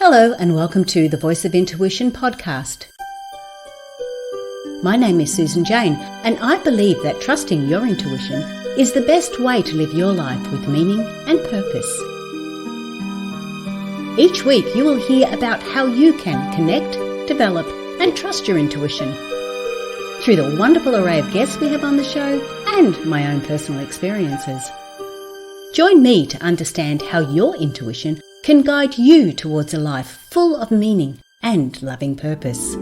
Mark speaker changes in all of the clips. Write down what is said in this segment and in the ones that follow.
Speaker 1: Hello and welcome to the Voice of Intuition podcast. My name is Susan Jane and I believe that trusting your intuition is the best way to live your life with meaning and purpose. Each week you will hear about how you can connect, develop and trust your intuition through the wonderful array of guests we have on the show and my own personal experiences. Join me to understand how your intuition can guide you towards a life full of meaning and loving purpose.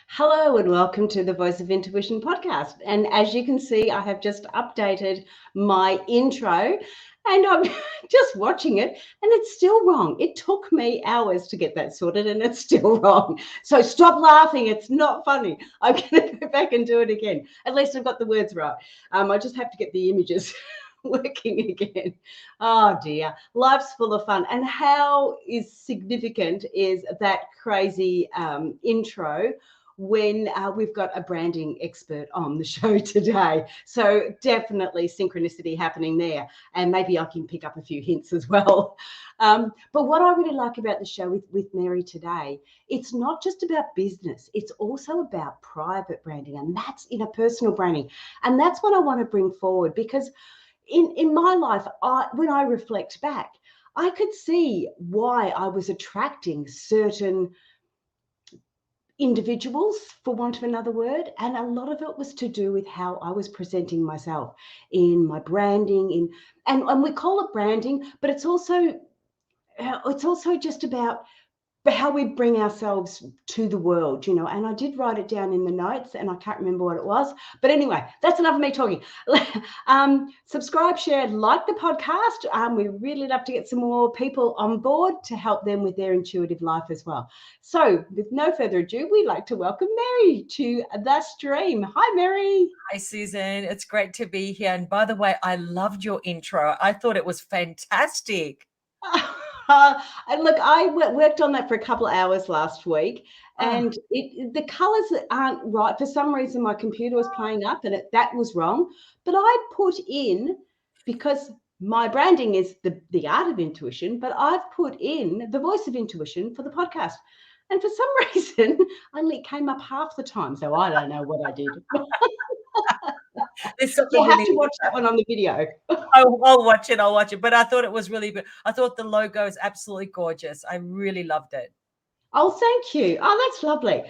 Speaker 1: Hello and welcome to the Voice of Intuition podcast. And as you can see, I have just updated my intro and I'm just watching it and it's still wrong. It took me hours to get that sorted and it's still wrong. So stop laughing. It's not funny. I'm going to go back and do it again. At least I've got the words right. I just have to get the images working again. Oh dear. Life's full of fun. And how is significant is that crazy intro when we've got a branding expert on the show today. So definitely synchronicity happening there. And maybe I can pick up a few hints as well. But what I really like about the show with Mary today, it's not just about business. It's also about private branding, and that's personal branding. And that's what I want to bring forward, because in my life, when I reflect back, I could see why I was attracting certain individuals, for want of another word, and a lot of it was to do with how I was presenting myself in my branding, and we call it branding, but it's also just about how we bring ourselves to the world, and I did write it down in the notes and I can't remember what it was, but anyway, that's enough of me talking. Subscribe, share, like the podcast. We really love to get some more people on board to help them with their intuitive life as well. So with no further ado, we'd like to welcome Mary to the stream. Hi, Mary.
Speaker 2: Hi, Susan. It's great to be here. And by the way, I loved your intro. I thought it was fantastic.
Speaker 1: And look, I worked on that for a couple of hours last week, and the colors aren't right. For some reason, my computer was playing up and that was wrong. But I put in, because my branding is the art of intuition, but I've put in the voice of intuition for the podcast. And for some reason, only it came up half the time. So I don't know what I did. You have to watch that one on the video.
Speaker 2: I'll watch it. But I thought it was really good. I thought the logo is absolutely gorgeous. I really loved it.
Speaker 1: Oh, thank you. Oh, that's lovely.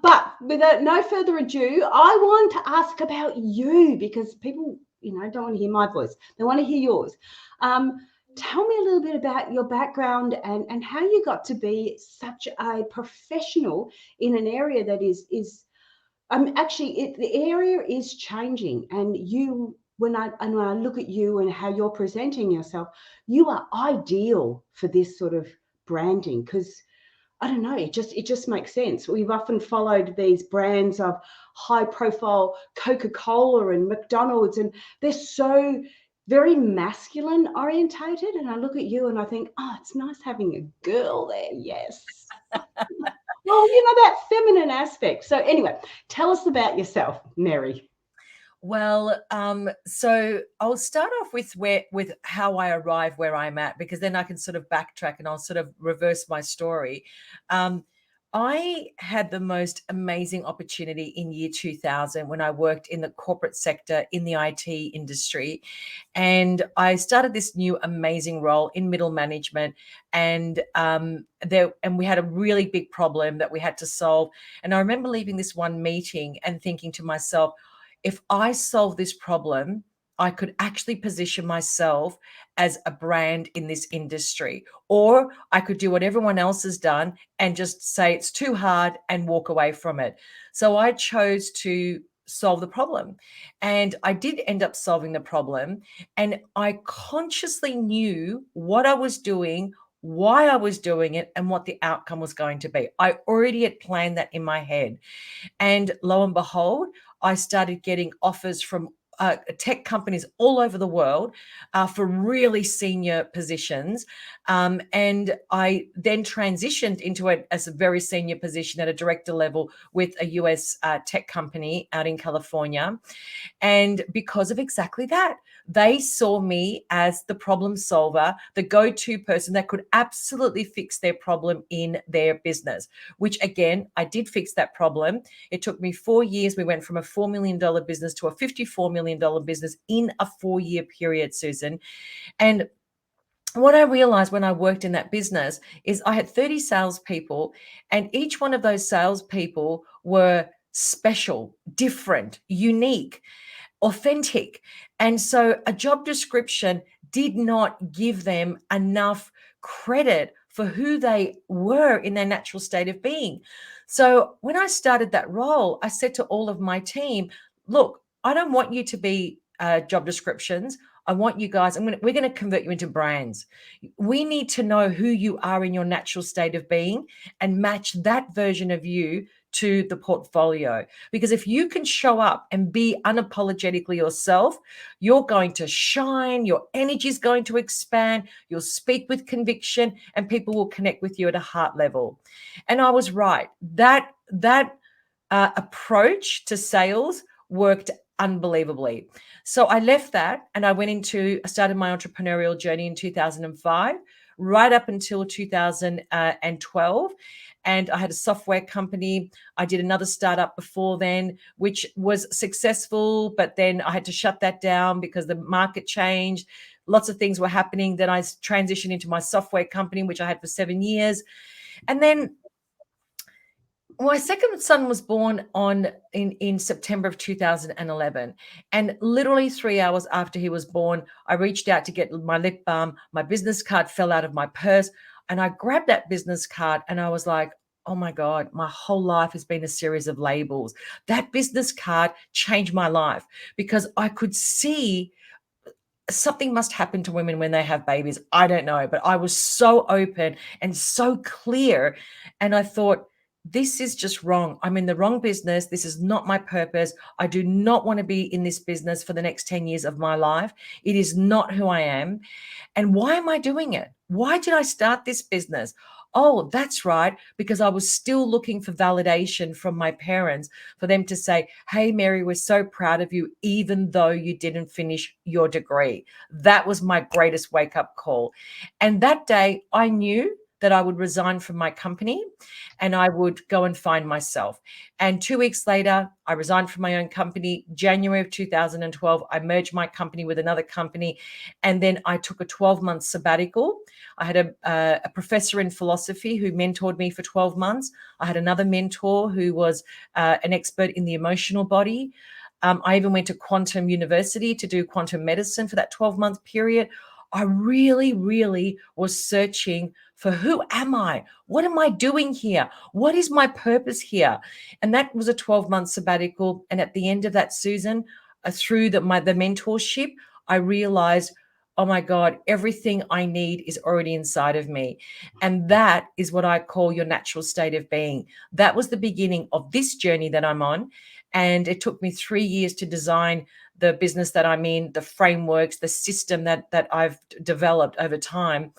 Speaker 1: But without no further ado, I want to ask about you, because people, don't want to hear my voice. They want to hear yours. Tell me a little bit about your background and how you got to be such a professional in an area that is the area is changing, and when I look at you and how you're presenting yourself, you are ideal for this sort of branding, because I don't know, it just makes sense. We've often followed these brands of high profile Coca-Cola and McDonald's, and they're so very masculine orientated. And I look at you and I think, oh, it's nice having a girl there. Yes. Well, that feminine aspect. So anyway, tell us about yourself, Mary.
Speaker 2: Well, so I'll start off with how I arrive where I'm at, because then I can sort of backtrack and I'll sort of reverse my story. I had the most amazing opportunity in year 2000 when I worked in the corporate sector in the IT industry. And I started this new amazing role in middle management. And we had a really big problem that we had to solve. And I remember leaving this one meeting and thinking to myself, if I solve this problem, I could actually position myself as a brand in this industry, or I could do what everyone else has done and just say it's too hard and walk away from it. So I chose to solve the problem, and I did end up solving the problem, and I consciously knew what I was doing, why I was doing it, and what the outcome was going to be. I already had planned that in my head. And lo and behold, I started getting offers from tech companies all over the world for really senior positions. And I then transitioned into it as a very senior position at a director level with a US tech company out in California. And because of exactly that, they saw me as the problem solver, the go-to person that could absolutely fix their problem in their business, which again, I did fix that problem. It took me 4 years. We went from a $4 million business to a $54 million business in a 4-year period, Susan. And what I realized when I worked in that business is I had 30 salespeople, and each one of those salespeople were special, different, unique, authentic. And so a job description did not give them enough credit for who they were in their natural state of being. So when I started that role, I said to all of my team, look, I don't want you to be job descriptions. I want you guys, we're going to convert you into brands. We need to know who you are in your natural state of being and match that version of you to the portfolio. Because if you can show up and be unapologetically yourself, you're going to shine, your energy is going to expand, you'll speak with conviction, and people will connect with you at a heart level. And I was right. That approach to sales worked unbelievably. So I left that and I started my entrepreneurial journey in 2005, right up until 2012. And I had a software company. I did another startup before then, which was successful, but then I had to shut that down because the market changed. Lots of things were happening. Then I transitioned into my software company, which I had for 7 years. And then my second son was born in September of 2011. And literally 3 hours after he was born, I reached out to get my lip balm. My business card fell out of my purse. And I grabbed that business card and I was like, oh my God, my whole life has been a series of labels. That business card changed my life because I could see something must happen to women when they have babies. I don't know, but I was so open and so clear. And I thought, this is just wrong. I'm in the wrong business. This is not my purpose. I do not want to be in this business for the next 10 years of my life. It is not who I am. And why am I doing it? Why did I start this business? Oh, that's right, because I was still looking for validation from my parents for them to say, hey, Mary, we're so proud of you, even though you didn't finish your degree. That was my greatest wake-up call. And that day, I knew that I would resign from my company and I would go and find myself. And 2 weeks later, I resigned from my own company. January of 2012, I merged my company with another company. And then I took a 12-month sabbatical. I had a professor in philosophy who mentored me for 12 months. I had another mentor who was an expert in the emotional body. I even went to Quantum University to do quantum medicine for that 12-month period. I really, really was searching for who am I? What am I doing here? What is my purpose here? And that was a 12-month sabbatical. And at the end of that, Susan, through the mentorship, I realized, oh my God, everything I need is already inside of me. And that is what I call your natural state of being. That was the beginning of this journey that I'm on. And it took me 3 years to design the business that I'm in, the frameworks, the system that I've developed over time.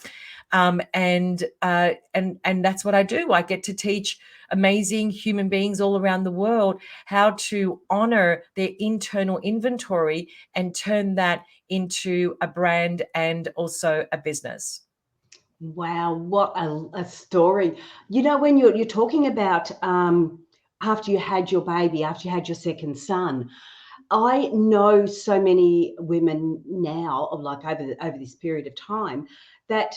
Speaker 2: And that's what I do. I get to teach amazing human beings all around the world how to honor their internal inventory and turn that into a brand and also a business.
Speaker 1: Wow, what a story. You know, when you're talking about after you had your baby, after you had your second son, I know so many women now, of like over this period of time, that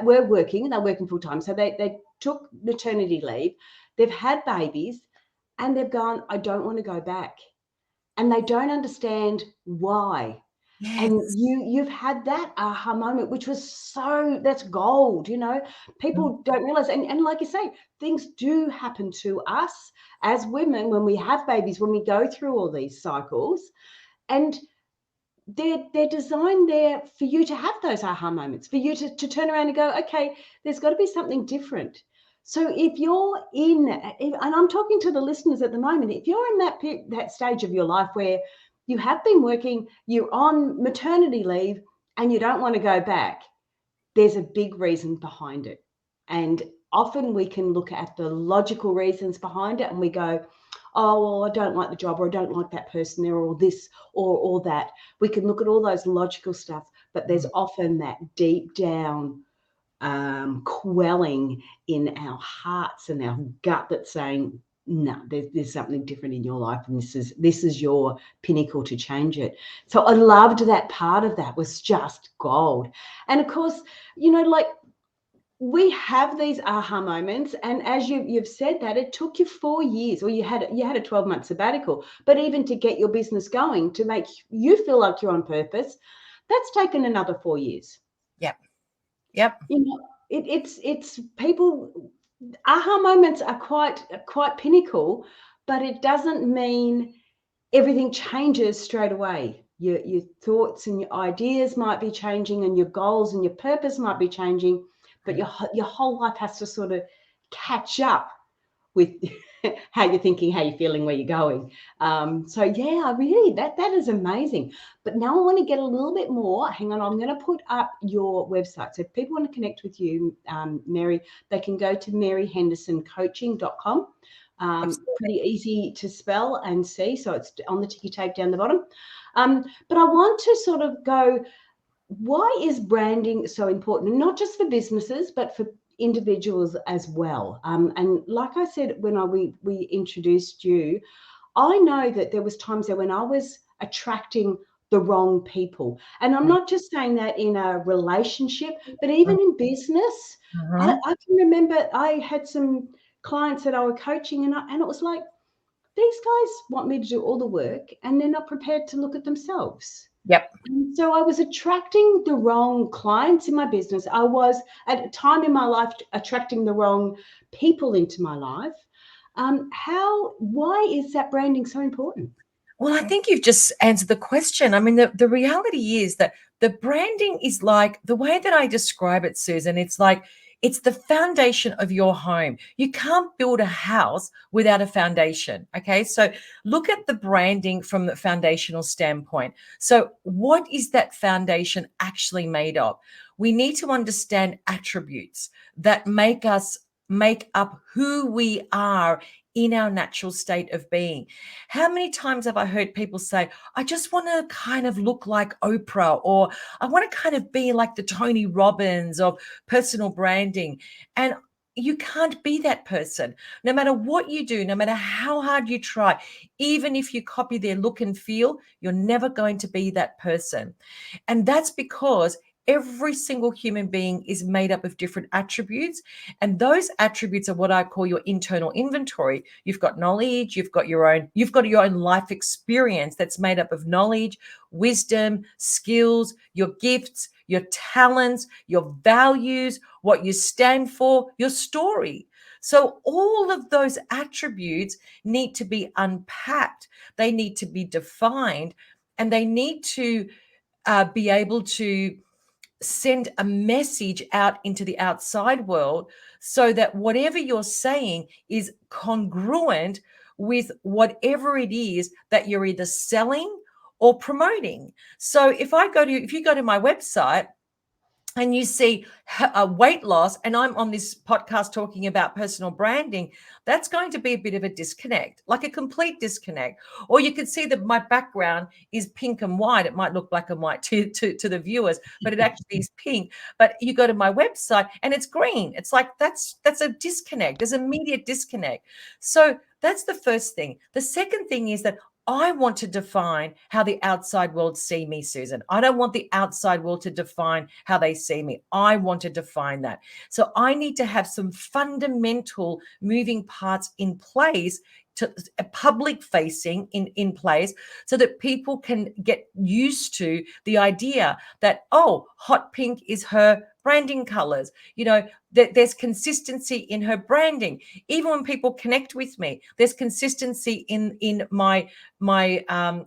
Speaker 1: were working, and they're working full time. So they took maternity leave, they've had babies, and they've gone, I don't want to go back, and they don't understand why. And
Speaker 2: Yes.
Speaker 1: you've had that aha moment, which was that's gold, you know. People don't realize, and like you say, things do happen to us as women when we have babies, when we go through all these cycles, and they're designed there for you to have those aha moments, for you to turn around and go, okay, there's got to be something different. So if you're and I'm talking to the listeners at the moment, if you're in that stage of your life where you have been working, you're on maternity leave and you don't want to go back, there's a big reason behind it. And often we can look at the logical reasons behind it and we go, oh, well, I don't like the job, or I don't like that person there, or this, or that. We can look at all those logical stuff, but there's often that deep down quelling in our hearts and our gut that's saying, no, there's something different in your life, and this is your pinnacle to change it. So I loved that part of that, was just gold. And of course, you know, like, we have these aha moments, and as you've said, that it took you 4 years, or you had a 12-month sabbatical, but even to get your business going, to make you feel like you're on purpose, that's taken another 4 years.
Speaker 2: Yep.
Speaker 1: You know, it's people, aha moments are quite pinnacle, but it doesn't mean everything changes straight away. Your thoughts and your ideas might be changing, and your goals and your purpose might be changing, but your whole life has to sort of catch up with how you're thinking, how you're feeling, where you're going. So yeah, really, that is amazing. But now I want to get a little bit more. Hang on, I'm going to put up your website. So if people want to connect with you, Mary, they can go to maryhendersoncoaching.com. Pretty easy to spell and see. So it's on the ticky tape down the bottom. But I want to sort of go, why is branding so important? Not just for businesses, but for individuals as well. And like I said, when we introduced you, I know that there was times there when I was attracting the wrong people. And I'm not just saying that in a relationship, but even in business. I can remember I had some clients that I were coaching, and it was like, these guys want me to do all the work and they're not prepared to look at themselves.
Speaker 2: Yep.
Speaker 1: So I was attracting the wrong clients in my business. I was, at a time in my life, attracting the wrong people into my life. Why is that branding so important?
Speaker 2: Well, I think you've just answered the question. I mean, the reality is that the branding is like, the way that I describe it, Susan, it's like, it's the foundation of your home. You can't build a house without a foundation. Okay. So look at the branding from the foundational standpoint. So what is that foundation actually made of? We need to understand attributes that make up who we are in our natural state of being. How many times have I heard people say, I just want to kind of look like Oprah, or I want to kind of be like the Tony Robbins of personal branding. And you can't be that person. No matter what you do, no matter how hard you try, even if you copy their look and feel, you're never going to be that person. And that's because every single human being is made up of different attributes. And those attributes are what I call your internal inventory. You've got knowledge, you've got your own life experience that's made up of knowledge, wisdom, skills, your gifts, your talents, your values, what you stand for, your story. So all of those attributes need to be unpacked. They need to be defined, and they need to be able to send a message out into the outside world, so that whatever you're saying is congruent with whatever it is that you're either selling or promoting. So if you go to my website and you see weight loss, and I'm on this podcast talking about personal branding, that's going to be a bit of a disconnect, like a complete disconnect. Or you could see that my background is pink and white. It might look black and white to the viewers, but it actually is pink. But you go to my website and it's green. It's like, that's a disconnect. There's immediate disconnect. So that's the first thing. The second thing is that I want to define how the outside world see me, Susan. I don't want the outside world to define how they see me. I want to define that. So I need to have some fundamental moving parts in place, to a public facing in place, so that people can get used to the idea that, oh, hot pink is her branding colors. You know, there's consistency in her branding. Even when people connect with me, there's consistency in my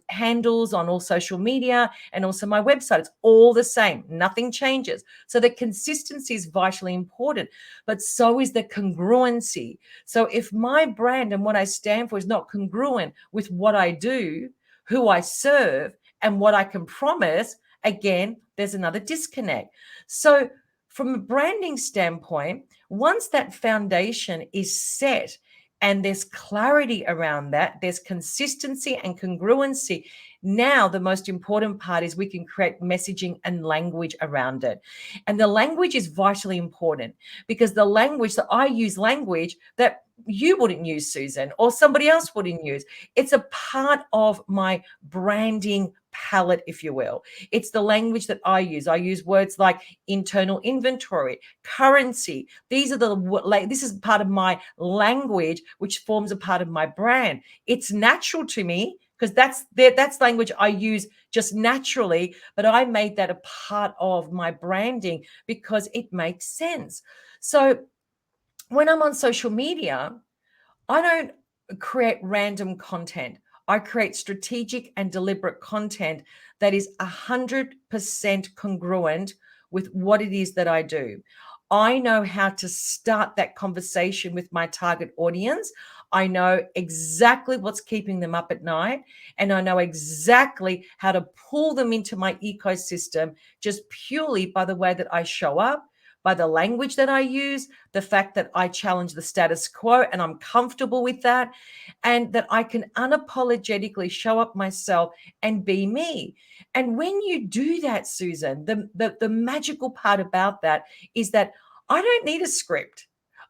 Speaker 2: handles on all social media and also my website. It's all the same. Nothing changes. So the consistency is vitally important, but so is the congruency. So if my brand and what I stand for is not congruent with what I do, who I serve and what I can promise, again, there's another disconnect. So from a branding standpoint, once that foundation is set and there's clarity around that, there's consistency and congruency. Now, the most important part is we can create messaging and language around it. And the language is vitally important, because the language that I use, language that you wouldn't use, Susan, or somebody else wouldn't use. It's a part of my branding palette, if you will. It's the language that I use. I use words like internal inventory, currency. These are this is part of my language, which forms a part of my brand. It's natural to me because that's language I use just naturally, but I made that a part of my branding because it makes sense. So when I'm on social media, I don't create random content. I create strategic and deliberate content that is 100% congruent with what it is that I do. I know how to start that conversation with my target audience. I know exactly what's keeping them up at night, and I know exactly how to pull them into my ecosystem just purely by the way that I show up, by the language that I use, the fact that I challenge the status quo and I'm comfortable with that, and that I can unapologetically show up myself and be me. And when you do that, Susan, the magical part about that is that I don't need a script.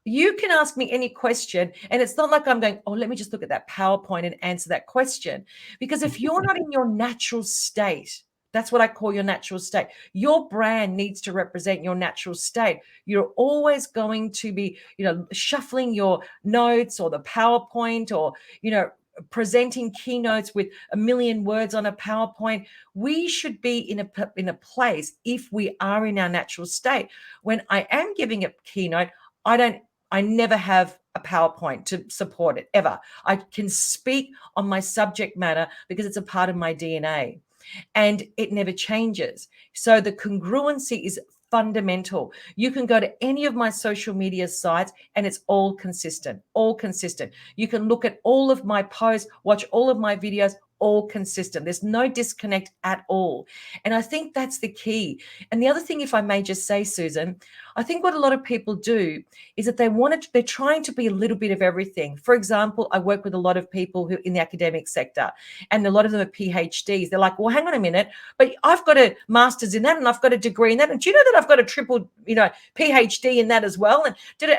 Speaker 2: You can ask me any question, and it's not like I'm going, oh, let me just look at that PowerPoint and answer that question. Because if you're not in your natural state, that's what I call your natural state. Your brand needs to represent your natural state. You're always going to be, shuffling your notes or the PowerPoint, or, presenting keynotes with a million words on a PowerPoint. We should be in a place, if we are in our natural state. When I am giving a keynote, I never have a PowerPoint to support it, ever. I can speak on my subject matter because it's a part of my DNA. And it never changes. So the congruency is fundamental. You can go to any of my social media sites and it's all consistent, all consistent. You can look at all of my posts, watch all of my videos, all consistent. There's no disconnect at all. And I think that's the key. And the other thing, if I may just say, Susan, I think what a lot of people do is that they're trying to be a little bit of everything. For example, I work with a lot of people who in the academic sector, and a lot of them are PhDs. They're like, well, hang on a minute, but I've got a master's in that and I've got a degree in that. And do you know that I've got a triple, PhD in that as well? And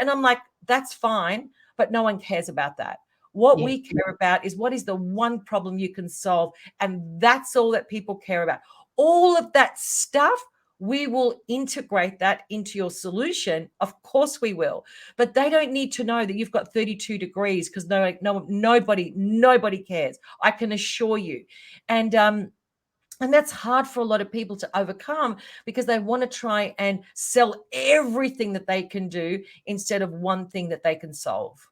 Speaker 2: I'm like, that's fine, but no one cares about that. What we care about is what is the one problem you can solve. And that's all that people care about. All of that stuff, we will integrate that into your solution. Of course we will. But they don't need to know that you've got 32 degrees, because nobody cares. I can assure you. And that's hard for a lot of people to overcome, because they want to try and sell everything that they can do instead of one thing that they can solve.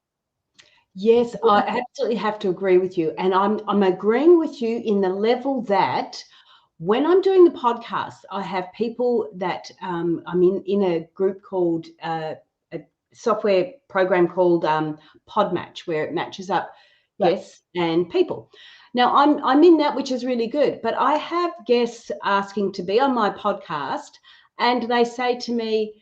Speaker 1: Yes, I absolutely have to agree with you. And I'm agreeing with you in the level that when I'm doing the podcast, I have people that I'm in a group called a software program called Podmatch, where it matches up guests and people. Now I'm in that, which is really good. But I have guests asking to be on my podcast, and they say to me,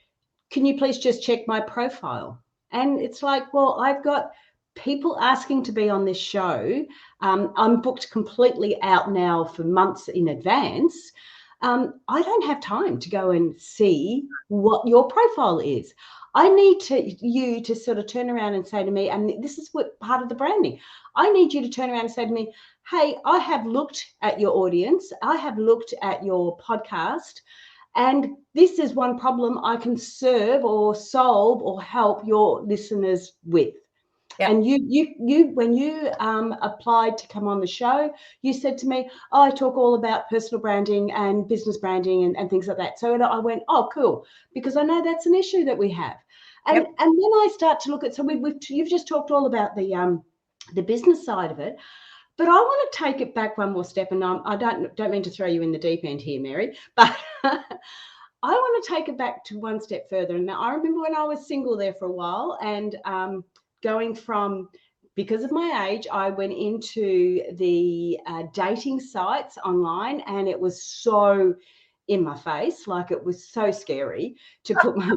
Speaker 1: "Can you please just check my profile?" And it's like, well, I've got people asking to be on this show. I'm booked completely out now for months in advance. I don't have time to go and see what your profile is. I need you to sort of turn around and say to me, and this is what part of the branding, I need you to turn around and say to me, hey, I have looked at your audience. I have looked at your podcast, and this is one problem I can serve or solve or help your listeners with. Yep. And you when you applied to come on the show, you said to me, oh, I talk all about personal branding and business branding and things like that. So I went, oh, cool, because I know that's an issue that we have. And and then I start to look at, so you've just talked all about the business side of it, but I want to take it back one more step. And I don't mean to throw you in the deep end here, Mary, but I want to take it back to one step further. And now I remember when I was single there for a while, and going from because of my age, I went into the dating sites online, and it was so in my face, like it was so scary to put my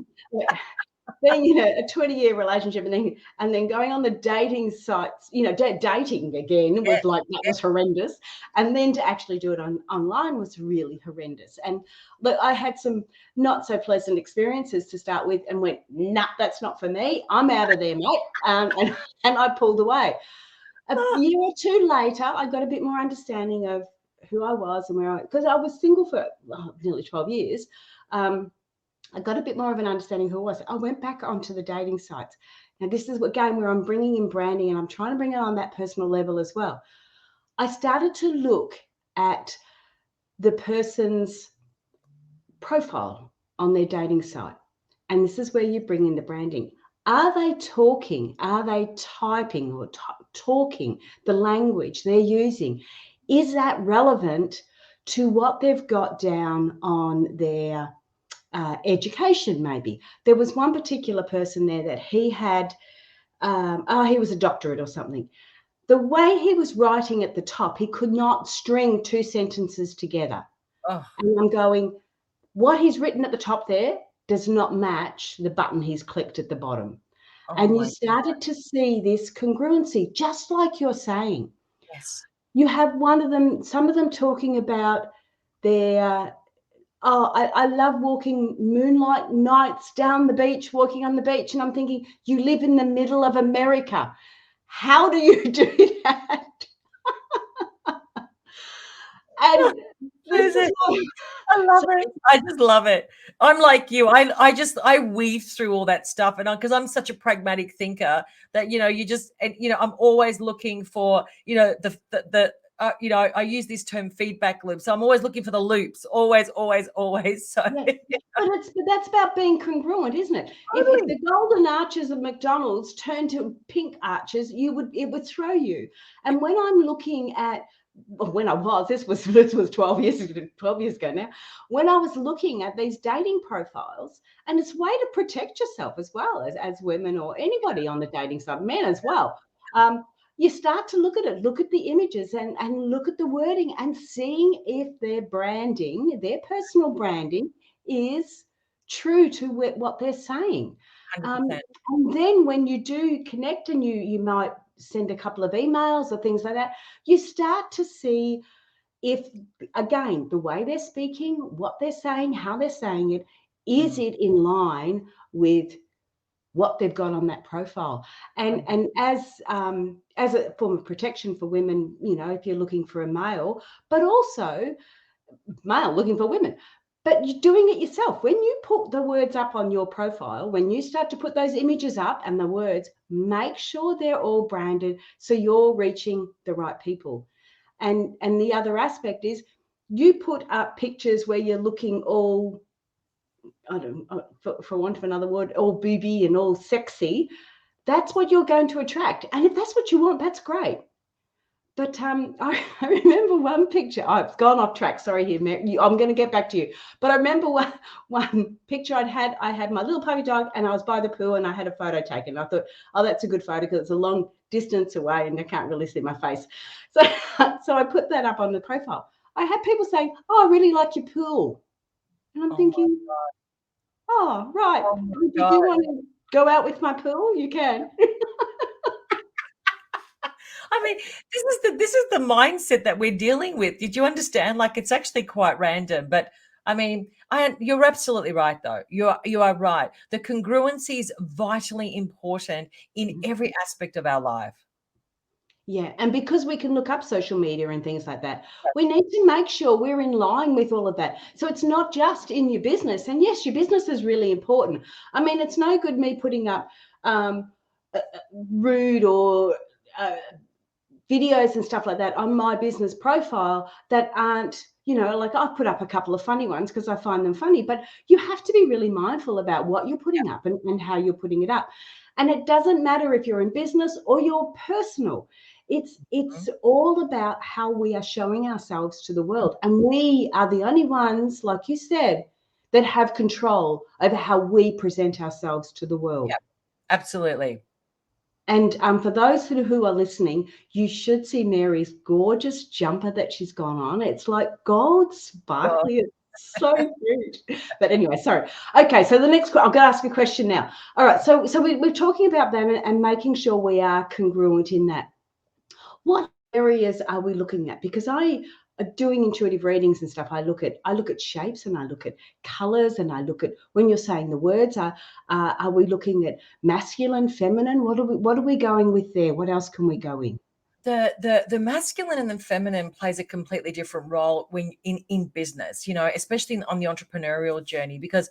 Speaker 1: being in a 20-year relationship and then going on the dating sites, dating again
Speaker 2: Yeah,
Speaker 1: was like, that was horrendous. And then to actually do it online was really horrendous. And look, I had some not so pleasant experiences to start with and went, nah, that's not for me. I'm out of there, mate. And I pulled away. A year or two later, I got a bit more understanding of who I was and because I was single for nearly 12 years. I got a bit more of an understanding who I was. I went back onto the dating sites. Now, this is again where I'm bringing in branding, and I'm trying to bring it on that personal level as well. I started to look at the person's profile on their dating site. And this is where you bring in the branding. Are they talking? Are they typing or talking the language they're using? Is that relevant to what they've got down on their education? Maybe there was one particular person there that he had, he was a doctorate or something. The way he was writing at the top, he could not string two sentences together.
Speaker 2: Oh,
Speaker 1: And I'm going, what he's written at the top there does not match the button he's clicked at the bottom.
Speaker 2: oh
Speaker 1: And you
Speaker 2: my
Speaker 1: started to see this congruency, just like you're saying.
Speaker 2: yes.
Speaker 1: You have some of them talking about their, I love walking moonlight nights down the beach, walking on the beach. And I'm thinking, you live in the middle of America. How do you do that? And this is what,
Speaker 2: I love it. I just love it. I'm like you. I weave through all that stuff, and because I'm such a pragmatic thinker that I'm always looking for the I use this term feedback loop. So I'm always looking for the loops, always, always, always. So
Speaker 1: yeah. But that's about being congruent, isn't it? If
Speaker 2: totally.
Speaker 1: the golden arches of McDonald's turned to pink arches, it would throw you. And when I'm looking at when I was, this was 12 years ago now, when I was looking at these dating profiles, and it's a way to protect yourself as well as women or anybody on the dating side, men as well. You start to look at the images and look at the wording and seeing if their branding, their personal branding is true to what they're saying.
Speaker 2: 100%.
Speaker 1: And then when you do connect and you might send a couple of emails or things like that, you start to see if, again, the way they're speaking, what they're saying, how they're saying it, is it in line with what they've got on that profile? And as a form of protection for women, if you're looking for a male, but also male looking for women, but you're doing it yourself. When you put the words up on your profile, when you start to put those images up and the words, make sure they're all branded so you're reaching the right people. And the other aspect is you put up pictures where you're looking all, I don't know, for want of another word, all booby and all sexy. That's what you're going to attract. And if that's what you want, that's great. But I remember one picture. I've gone off track. Sorry, here, Mary. I'm going to get back to you. But I remember one picture I had my little puppy dog, and I was by the pool, and I had a photo taken. I thought, oh, that's a good photo because it's a long distance away, and I can't really see my face. So, so I put that up on the profile. I had people saying, "Oh, I really like your pool," and I'm
Speaker 2: Oh my,
Speaker 1: thinking, "Oh, right.
Speaker 2: oh my
Speaker 1: If you
Speaker 2: God.
Speaker 1: do want to go out with my pool, you can."
Speaker 2: I mean, this is the mindset that we're dealing with. Did you understand? Like, it's actually quite random, but I mean, you're absolutely right, though. You are right. The congruency is vitally important in every aspect of our life.
Speaker 1: Yeah, and because we can look up social media and things like that, we need to make sure we're in line with all of that. So it's not just in your business. And yes, your business is really important. I mean, it's no good me putting up rude or videos and stuff like that on my business profile that aren't, like I've put up a couple of funny ones because I find them funny, but you have to be really mindful about what you're putting up and how you're putting it up. And it doesn't matter if you're in business or you're personal. It's all about how we are showing ourselves to the world. And we are the only ones, like you said, that have control over how we present ourselves to the world.
Speaker 2: Yeah, absolutely.
Speaker 1: And for those who are listening, you should see Mary's gorgeous jumper that she's gone on. It's like gold
Speaker 2: Oh,
Speaker 1: sparkly. It's so cute. But anyway, sorry. Okay, so the next, I'm going to ask a question now. All right, so we're talking about that and making sure we are congruent in that. What areas are we looking at? Because I doing intuitive readings and stuff, I look at shapes, and I look at colors, and I look at when you're saying the words. Are we looking at masculine, feminine? What are we going with there? What else can we go in?
Speaker 2: The masculine and the feminine plays a completely different role when in business, you know, especially on the entrepreneurial journey, because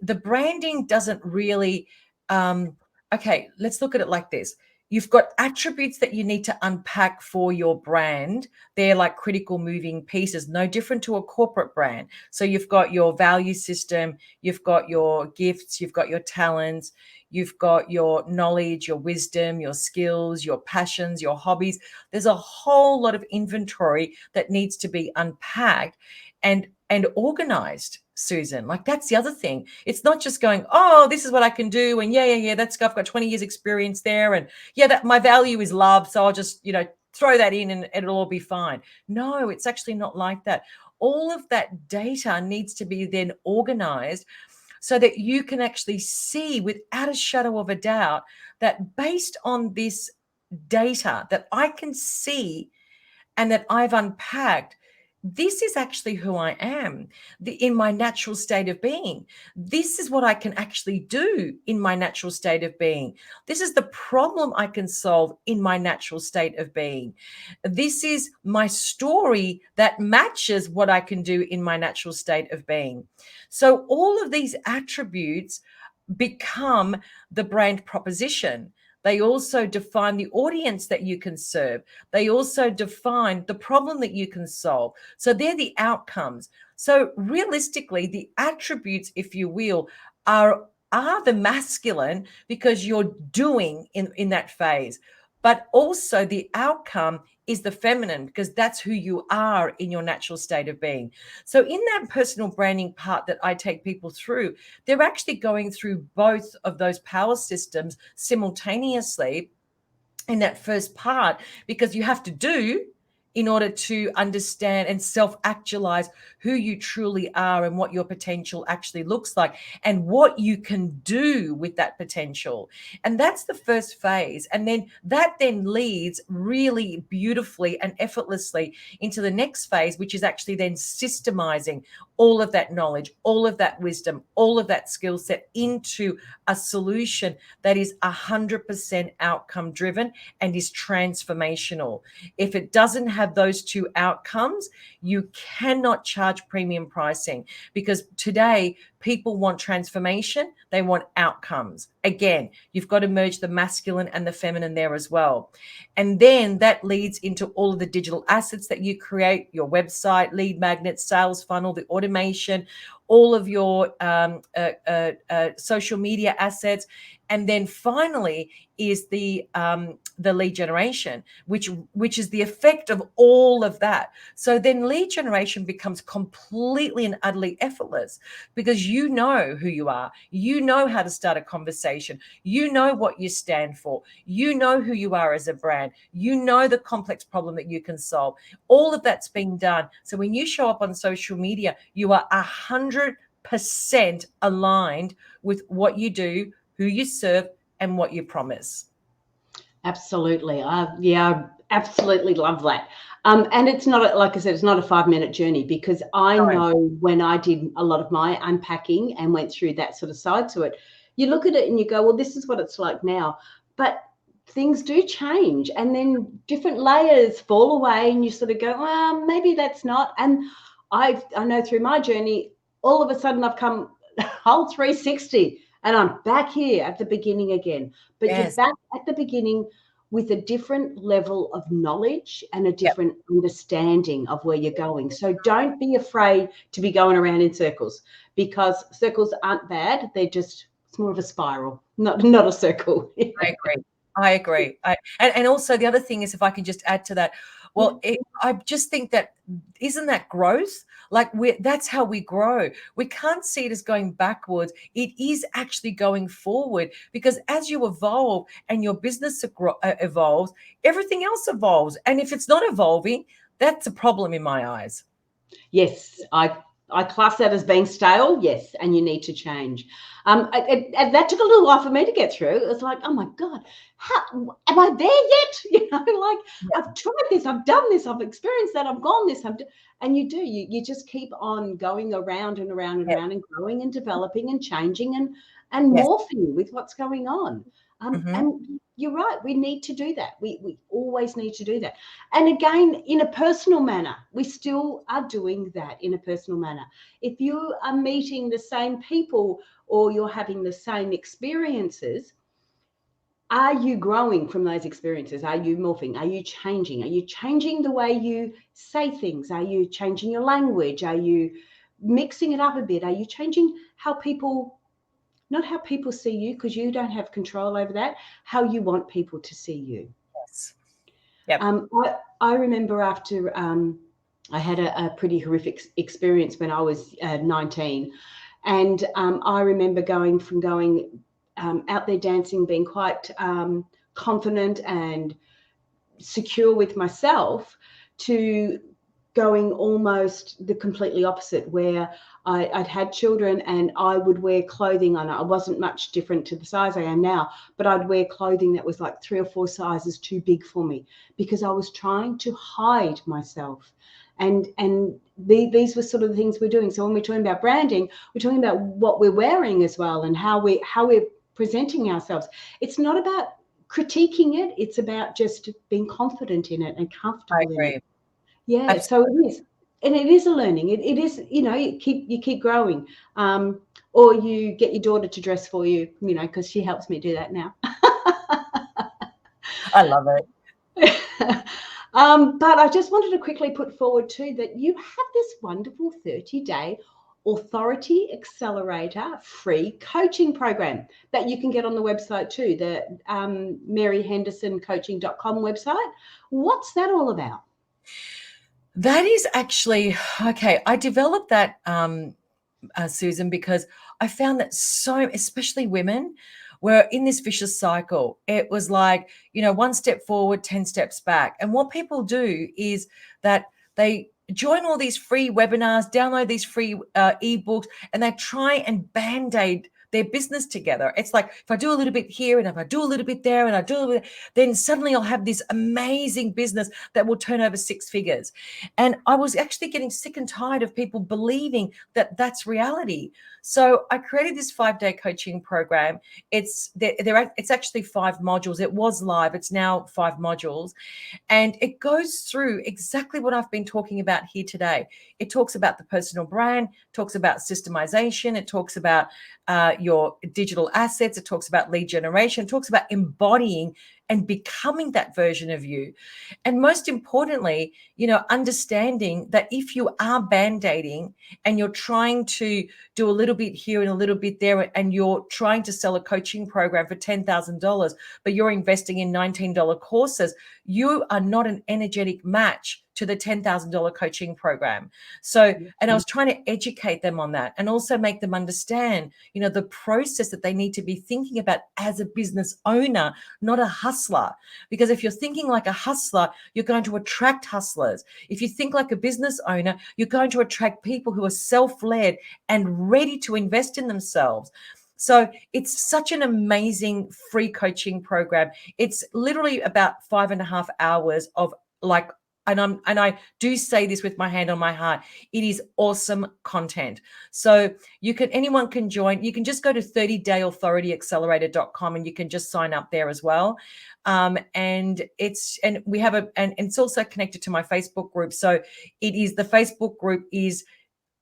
Speaker 2: the branding doesn't really okay, let's look at it like this. You've got attributes that you need to unpack for your brand. They're like critical moving pieces, no different to a corporate brand. So you've got your value system, you've got your gifts, you've got your talents, you've got your knowledge, your wisdom, your skills, your passions, your hobbies. There's a whole lot of inventory that needs to be unpacked and organized, Susan. Like, that's the other thing. It's not just going, oh, this is what I can do, and yeah, that's, I've got 20 years experience there, and yeah, that my value is love, so I'll just, you know, throw that in and it'll all be fine. No, it's actually not like that. All of that data needs to be then organized so that you can actually see without a shadow of a doubt that based on this data that I can see and that I've unpacked, this is actually who I am in my natural state of being. This is what I can actually do in my natural state of being. This is the problem I can solve in my natural state of being. This is my story that matches what I can do in my natural state of being. So all of these attributes become the brand proposition. They also define the audience that you can serve. They also define the problem that you can solve. So they're the outcomes. So realistically, the attributes, if you will, are the masculine because you're doing in that phase. But also the outcome is the feminine because that's who you are in your natural state of being. So in that personal branding part that I take people through, they're actually going through both of those power systems simultaneously in that first part, because you have to do in order to understand and self-actualize who you truly are and what your potential actually looks like and what you can do with that potential. And that's the first phase. And then that then leads really beautifully and effortlessly into the next phase, which is actually then systemizing all of that knowledge, all of that wisdom, all of that skill set into a solution that is 100% outcome driven and is transformational. If it doesn't have those two outcomes, you cannot charge premium pricing, because today people want transformation, they want outcomes. Again, you've got to merge the masculine and the feminine there as well. And then that leads into all of the digital assets that you create, your website, lead magnet, sales funnel, the automation, all of your social media assets. And then finally is the lead generation, which is the effect of all of that. So then lead generation becomes completely and utterly effortless, because you know who you are, you know how to start a conversation, you know what you stand for, you know who you are as a brand, you know the complex problem that you can solve. All of that's being done. So when you show up on social media, you are 100% aligned with what you do, who you serve, and what you promise.
Speaker 1: Absolutely. I absolutely love that. And it's not, like I said, it's not a 5-minute journey, because I
Speaker 2: No.
Speaker 1: know when I did a lot of my unpacking and went through that sort of side to it, you look at it and you go, well, this is what it's like now. But things do change, and then different layers fall away and you sort of go, well, maybe that's not. And I know through my journey, all of a sudden I've come whole 360 and I'm back here at the beginning again. But you're
Speaker 2: Yes.
Speaker 1: back at the beginning with a different level of knowledge and a
Speaker 2: Yep.
Speaker 1: different understanding of where you're going. So don't be afraid to be going around in circles, because circles aren't bad. They're just, it's more of a spiral, not a circle.
Speaker 2: I agree. I agree. And also the other thing is, if I can just add to that, Well, I just think that isn't that growth? Like that's how we grow. We can't see it as going backwards. It is actually going forward, because as you evolve and your business evolves, everything else evolves. And if it's not evolving, that's a problem in my eyes.
Speaker 1: Yes, I class that as being stale. Yes, and you need to change. That took a little while for me to get through. It was like, oh my God, how am I there yet? You know, like I've tried this, I've done this, I've experienced that, I've gone this, and you just keep on going around and around and around and growing and developing and changing and morphing with what's going on. And you're right, we need to do that. We always need to do that. And again, in a personal manner, we still are doing that in a personal manner. If you are meeting the same people or you're having the same experiences, are you growing from those experiences? Are you morphing? Are you changing? Are you changing the way you say things? Are you changing your language? Are you mixing it up a bit? Are you changing how people, not how people see you, because you don't have control over that, how you want people to see you?
Speaker 2: Yes. Yep.
Speaker 1: I remember after I had a pretty horrific experience when I was 19. And I remember going out there dancing, being quite confident and secure with myself, to going almost the completely opposite, where I'd had children and I would wear clothing on it. I wasn't much different to the size I am now, but I'd wear clothing that was like 3 or 4 sizes too big for me, because I was trying to hide myself. And these were sort of the things we're doing. So when we're talking about branding, we're talking about what we're wearing as well, and how we're presenting ourselves. It's not about critiquing it. It's about just being confident in it and comfortable in it. Yeah, absolutely. So it is. And it is a learning. It is, you keep growing. Or you get your daughter to dress for you, because she helps me do that now.
Speaker 2: I love it.
Speaker 1: But I just wanted to quickly put forward too that you have this wonderful 30-day Authority Accelerator free coaching program that you can get on the website too, the maryhendersoncoaching.com website. What's that all about?
Speaker 2: That is actually, okay, I developed that, Susan, because I found that especially women, were in this vicious cycle. It was like, 1 step forward, 10 steps back. And what people do is that they join all these free webinars, download these free ebooks, and they try and band-aid their business together. It's like, if I do a little bit here and if I do a little bit there and I do a little bit, then suddenly I'll have this amazing business that will turn over 6 figures. And I was actually getting sick and tired of people believing that that's reality. So I created this 5-day coaching program. It's actually 5 modules. It was live. It's now 5 modules. And it goes through exactly what I've been talking about here today. It talks about the personal brand, talks about systemization. It talks about your digital assets. It talks about lead generation. It talks about embodying and becoming that version of you. And most importantly, understanding that if you are band-aiding and you're trying to do a little bit here and a little bit there, and you're trying to sell a coaching program for $10,000, but you're investing in $19 courses, you are not an energetic match to the $10,000 coaching program. So, and I was trying to educate them on that, and also make them understand, the process that they need to be thinking about as a business owner, not a hustler. Because if you're thinking like a hustler, you're going to attract hustlers. If you think like a business owner, you're going to attract people who are self-led and ready to invest in themselves. So it's such an amazing free coaching program. It's literally about 5.5 hours of like, and I do say this with my hand on my heart, it is awesome content. So anyone can join. You can just go to 30dayauthorityaccelerator.com and you can just sign up there as well. And it's also connected to my Facebook group. So the Facebook group is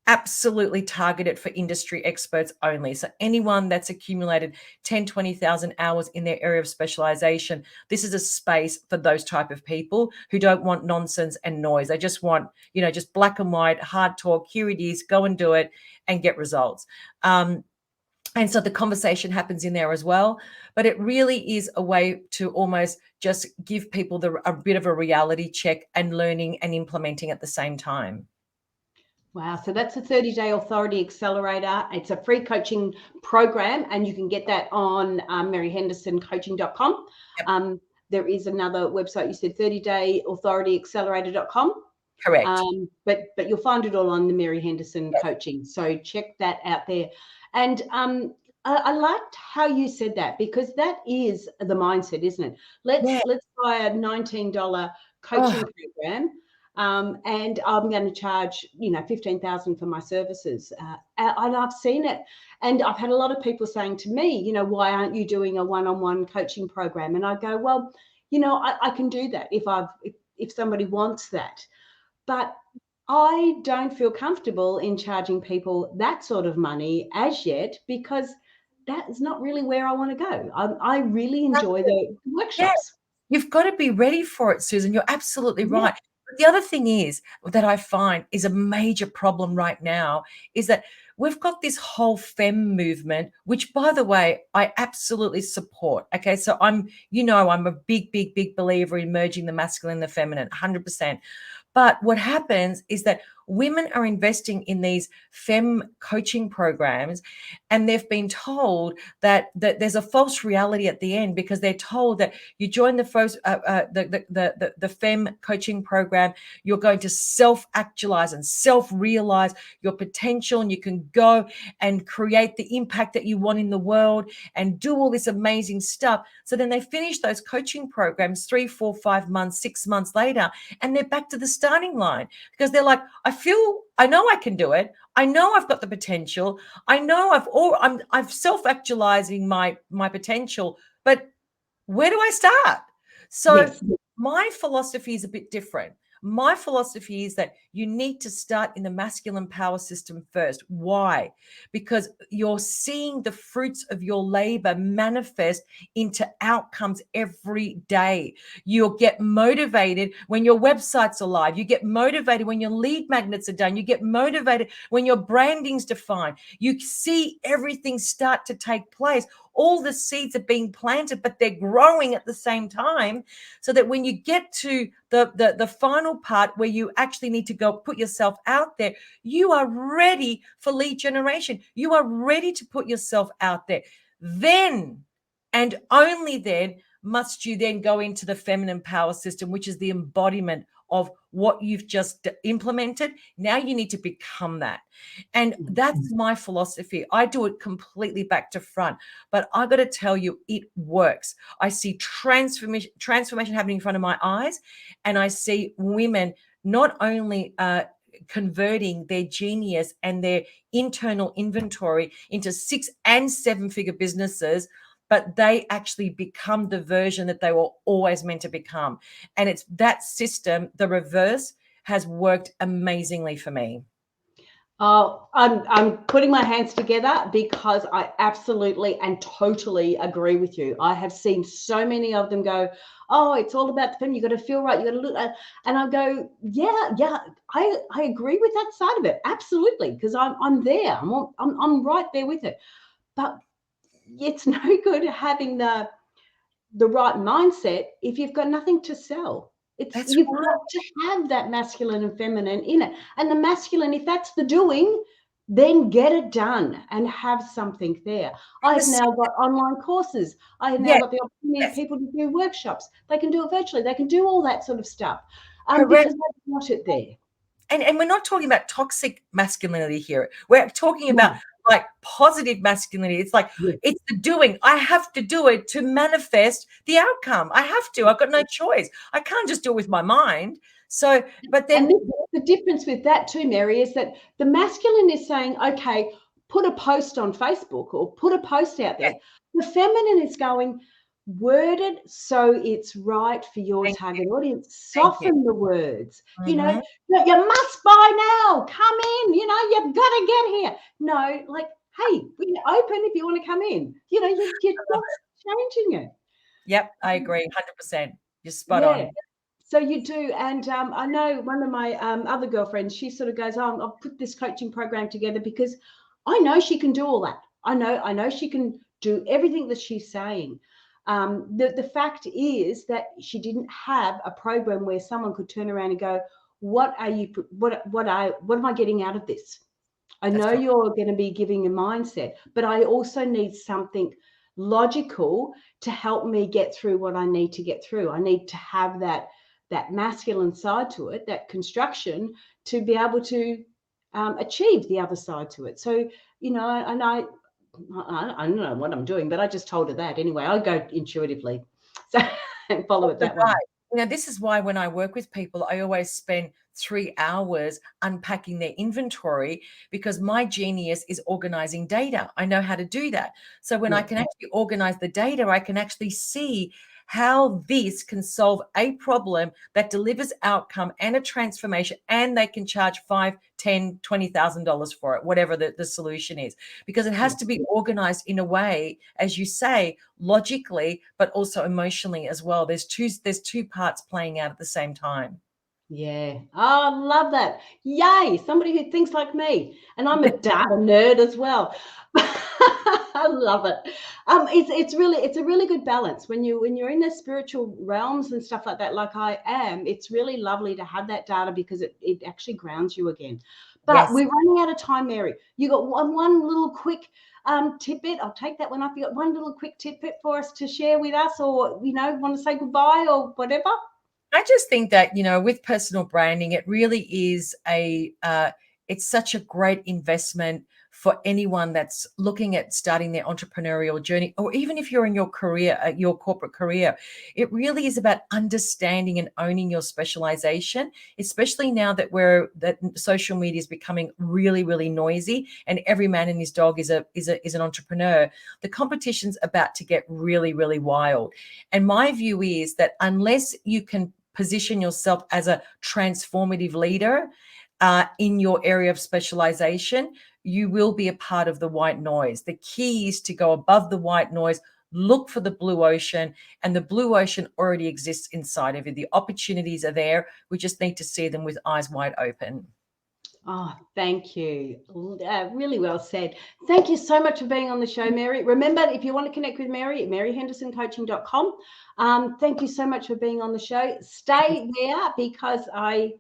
Speaker 2: absolutely targeted for industry experts only. So anyone that's accumulated 10, 20,000 hours in their area of specialization, this is a space for those type of people who don't want nonsense and noise. They just want, just black and white, hard talk. Here it is, go and do it and get results. And so the conversation happens in there as well. But it really is a way to almost just give people a bit of a reality check and learning and implementing at the same time.
Speaker 1: Wow. So that's a 30-day authority accelerator. It's a free coaching program, and you can get that on maryhendersoncoaching.com.
Speaker 2: Yep.
Speaker 1: There is another website, you said 30dayauthorityaccelerator.com.
Speaker 2: Correct.
Speaker 1: But you'll find it all on the Mary Henderson
Speaker 2: Yes.
Speaker 1: coaching. So check that out there. And I liked how you said that, because that is the mindset, isn't it? Let's buy a $19 coaching program. And I'm going to charge, $15,000 for my services. And I've seen it. And I've had a lot of people saying to me, why aren't you doing a one-on-one coaching program? And I go, well, I can do that if somebody wants that. But I don't feel comfortable in charging people that sort of money as yet, because that is not really where I want to go. I really enjoy the workshops.
Speaker 2: Yes. You've got to be ready for it, Susan. You're absolutely right. But the other thing is that I find is a major problem right now is that we've got this whole femme movement, which, by the way, I absolutely support. Okay, so I'm a big, big, big believer in merging the masculine and the feminine, 100%. But what happens is that women are investing in these femme coaching programs, and they've been told that there's a false reality at the end, because they're told that you join the femme coaching program, you're going to self-actualize and self-realize your potential, and you can go and create the impact that you want in the world and do all this amazing stuff. So then they finish those coaching programs 3, 4, 5 months, 6 months later, and they're back to the starting line, because they're like, I know I can do it. I know I've got the potential. I know I'm self-actualizing my potential, but where do I start? So my philosophy is a bit different. My philosophy is that you need to start in the masculine power system first. Why? Because you're seeing the fruits of your labor manifest into outcomes every day. You'll get motivated when your websites are live. You get motivated when your lead magnets are done. You get motivated when your branding's defined. You see everything start to take place. All the seeds are being planted, but they're growing at the same time, so that when you get to the final part where you actually need to go put yourself out there, you are ready for lead generation. You are ready to put yourself out there. Then, and only then, must you then go into the feminine power system, which is the embodiment of what you've just implemented. Now you need to become that. And that's my philosophy. I do it completely back to front, but I got to tell you, it works. I see transformation happening in front of my eyes, and I see women not only converting their genius and their internal inventory into 6 and 7 figure businesses, but they actually become the version that they were always meant to become. And it's that system, the reverse, has worked amazingly for me.
Speaker 1: Oh, I'm putting my hands together, because I absolutely and totally agree with you. I have seen so many of them go, oh, it's all about the film. You got to feel right. You got to look. And I go, yeah, I agree with that side of it. Absolutely. Because I'm there. I'm right there with it. But it's no good having the right mindset if you've got nothing to sell. You've got to have that masculine and feminine in it. And the masculine, if that's the doing, then get it done and have something there. I have now got online courses. I have now got the opportunity of people to do workshops. They can do it virtually. They can do all that sort of stuff, because they've got it there.
Speaker 2: And we're not talking about toxic masculinity here. We're talking about like positive masculinity. It's like, it's the doing. I have to do it to manifest the outcome. I have to. I've got no choice. I can't just do it with my mind. So, but then
Speaker 1: the difference with that too, Mary, is that the masculine is saying, okay, put a post on Facebook or put a post out there. The feminine is going, word it so it's right for your target audience. Soften the words. You must buy now. Come in. You've got to get here. No, like, hey, open if you want to come in. You're just changing it.
Speaker 2: Yep, I agree, 100%. You're spot on.
Speaker 1: So you do. And I know one of my other girlfriends, she sort of goes, I'll put this coaching program together because I know she can do all that. I know she can do everything that she's saying. The fact is that she didn't have a program where someone could turn around and go, what am I getting out of this? I know
Speaker 2: That's right.
Speaker 1: you're going to be giving a mindset, but I also need something logical to help me get through what I need to get through. I need to have that masculine side to it, that construction, to be able to achieve the other side to it. So, and I don't know what I'm doing, but I just told her that anyway. I go intuitively, so and follow it that way.
Speaker 2: Right. This is why when I work with people, I always spend 3 hours unpacking their inventory, because my genius is organizing data. I know how to do that. So when I can actually organize the data, I can actually see how this can solve a problem that delivers outcome and a transformation, and they can charge $5, $10, $20,000 for it, whatever the solution is, because it has to be organized in a way, as you say, logically, but also emotionally as well. There's two parts playing out at the same time.
Speaker 1: Yeah. Oh, I love that. Yay. Somebody who thinks like me. And I'm a data nerd as well. I love it. It's a really good balance when you're in the spiritual realms and stuff like that, like I am. It's really lovely to have that data because it actually grounds you again. But
Speaker 2: Yes.
Speaker 1: we're running out of time, Mary. You got one little quick tidbit. I'll take that one up. You got one little quick tidbit for us to share with us, or want to say goodbye or whatever?
Speaker 2: I just think that, with personal branding, it really is it's such a great investment for anyone that's looking at starting their entrepreneurial journey, or even if you're in your career, your corporate career. It really is about understanding and owning your specialization, especially now that social media is becoming really, really noisy, and every man and his dog is an entrepreneur. The competition's about to get really, really wild. And my view is that unless you can position yourself as a transformative leader in your area of specialization, you will be a part of the white noise. The key is to go above the white noise, look for the blue ocean, and the blue ocean already exists inside of you. The opportunities are there. We just need to see them with eyes wide open.
Speaker 1: Oh, thank you. Really well said. Thank you so much for being on the show, Mary. Remember, if you want to connect with Mary, at maryhendersoncoaching.com. Thank you so much for being on the show. Stay there because I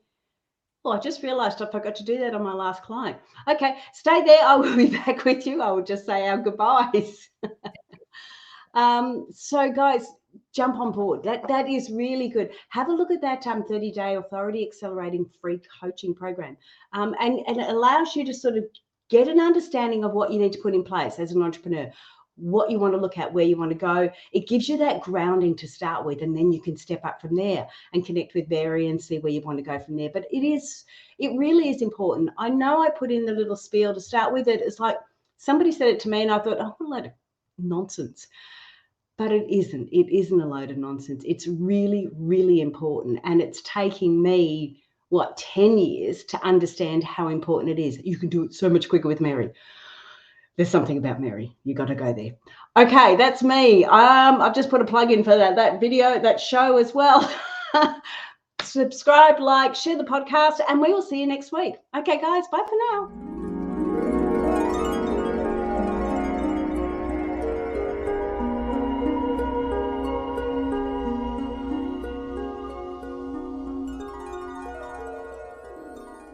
Speaker 1: just realized I forgot to do that on my last client. Okay, stay there. I will be back with you. I will just say our goodbyes. So guys, jump on board. That is really good. Have a look at that 30-day authority accelerating free coaching program. And it allows you to sort of get an understanding of what you need to put in place as an entrepreneur, what you want to look at, where you want to go. It gives you that grounding to start with, and then you can step up from there and connect with Mary and see where you want to go from there. But it really is important. I know I put in the little spiel to start with it. It's like somebody said it to me and I thought, oh, what a load of nonsense. But it isn't. It isn't a load of nonsense. It's really, really important. And it's taking me, 10 years to understand how important it is. You can do it so much quicker with Mary. There's something about Mary. You got to go there. Okay, that's me. I've just put a plug in for that video, that show as well. Subscribe, like, share the podcast, and we will see you next week. Okay, guys, bye for now.